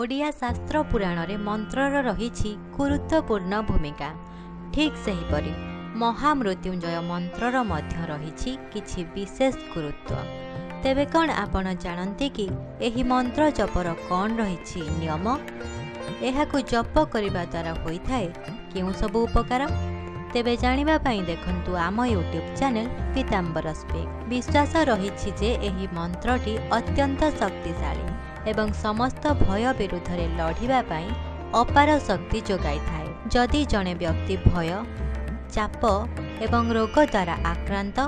ओडिया शास्त्र पुराण रे मंत्रर रहिछि गुरुत्वपूर्ण भूमिका। ठीक सेहीपरि महामृत्युंजय मंत्रर मध्य रहिछि किछि विशेष गुरुत्व। तेबे कौन आपण जानते कि एही मंत्र जपर कौन रहिछि नियम, एहाकु जप करिबा द्वारा होइथाए केउ सब उपकार। तेबे जानिबा पई देखंतु आम यूट्यूब चैनल पीताम्बर स्पीक। विश्वास रहिछि जे एही मंत्रटी अत्यंत शक्तिशाली एवं समस्त भय विरुद्ध रे लढ़िबा पई अपार शक्ति जोगाई थाए। जदि जणे व्यक्ति भय, चाप एवं रोग द्वारा आक्रांत,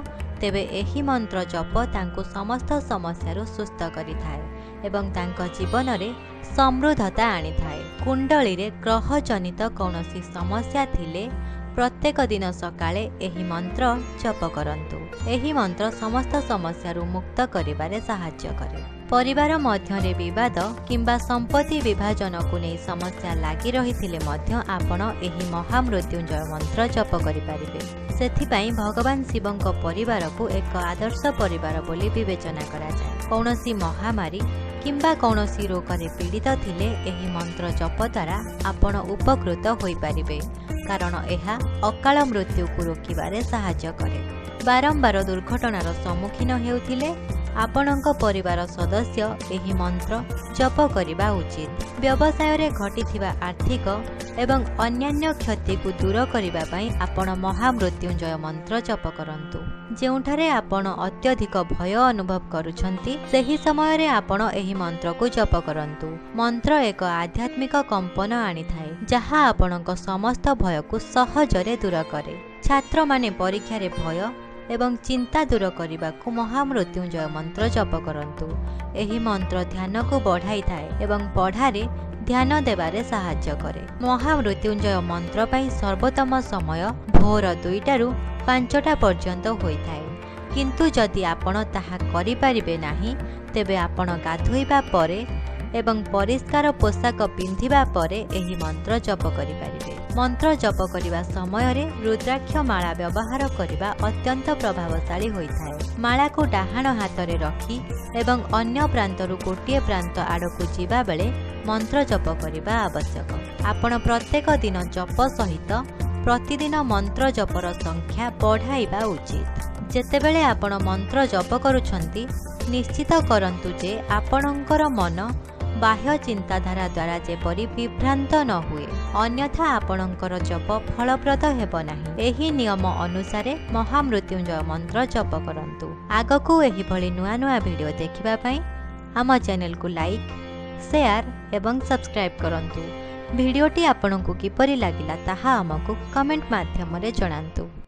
तेबे एही मंत्र जप तांको समस्त समस्यारु सुस्थ करिथाए एवं तांको जीवन रे समृद्धता आनी थाए। कुंडली रे ग्रह जनित कौनसी समस्या थिले प्रत्येक दिन सकाळे एही मंत्र जप करंतु। एही मंत्र समस्त समस्यारु मुक्त करिबारे सहाय्य करे। परिवार मध्यरे विवाद किंबा संपत्ति विभाजन को नहीं समस्या लागि रहिथिले मध्य आपण एही महामृत्युंजय मंत्र जप करि पारिबे। सेथिपाई भगवान शिवंक परिवार को एक आदर्श परिवार बोली विवेचना करा जाय। कौनसी महामारी किंबा कौनसी रोग रे पीड़ित थिले एही मंत्र जप द्वारा आपण उपकृत होई पारिबे, कारण एहा अकाल मृत्यु को रोकिबारे सहाय्य करे। बारंबार दुर्घटनार सम्मुखीन हेउथिले आपणक परिवार सदस्य एही मंत्र जप करिबा उचित। व्यवसाय रे घटिथिबा आर्थिक एवं अन्यान्य क्षति को दूर करिबा पई आपण महामृत्युंजय मंत्र जप करंतु। जेउठारे आपण अत्यधिक भय अनुभव करूछंती सेही समय रे आपण एही मंत्र को जप करंतु। मंत्र एक आध्यात्मिक कंपन आनी थाए, जहा आपणक समस्त भय को सहजरे दूर करे। छात्र माने परीक्षा रे भय एवं चिंता दूर करने को महामृत्युंजय मंत्र जप करंतु। एही मंत्र ध्यान को बढ़ाई थाए एवं पढ़ारे ध्यान देवारे सहाय्य करे। महामृत्युंजय मंत्र पाई सर्वोत्तम समय भोर 2टारू 5टा पर्यंत होई थाए, किंतु जदि आपण ताहा करि पारिबे नाही तेबे आपण गाधोइबा परे एवं परिष्कार पोशाक पिंधिबा परे एही मंत्र जप करि पारिबे। मंत्र जप करिबा समय रे रुद्राक्ष माला व्यवहार करिबा अत्यंत प्रभावशाली होइथाए। माला को डाहाण हाथ रे रखी एवं अन्य प्रांतरु गोटिए प्रांत आड़कू जीवा बेले मंत्र जप करिबा आवश्यक। आपण प्रत्येक दिन जप सहित प्रतिदिन मंत्र जपर संख्या बढ़ाइबा उचित। जेतेबेले आपण मंत्र जप करूछंती निश्चित करंतु जे आपणकर मन बाह्य चिंताधारा द्वारा जेपरि विभ्रांत न हुए, अन्यथा आपणकर जप फलप्रद हेब नाही। एही नियम अनुसारे महामृत्युंजय मंत्र जप करंतु। आगकू एही भली नुआ नुआ वीडियो देखिबा पई आम चैनल को लाइक, शेयर एवं सब्सक्राइब करंतु। वीडियोटी आपनकू किपरि लागिला ताहा हमकू कमेंट माध्यम रे जणांतु।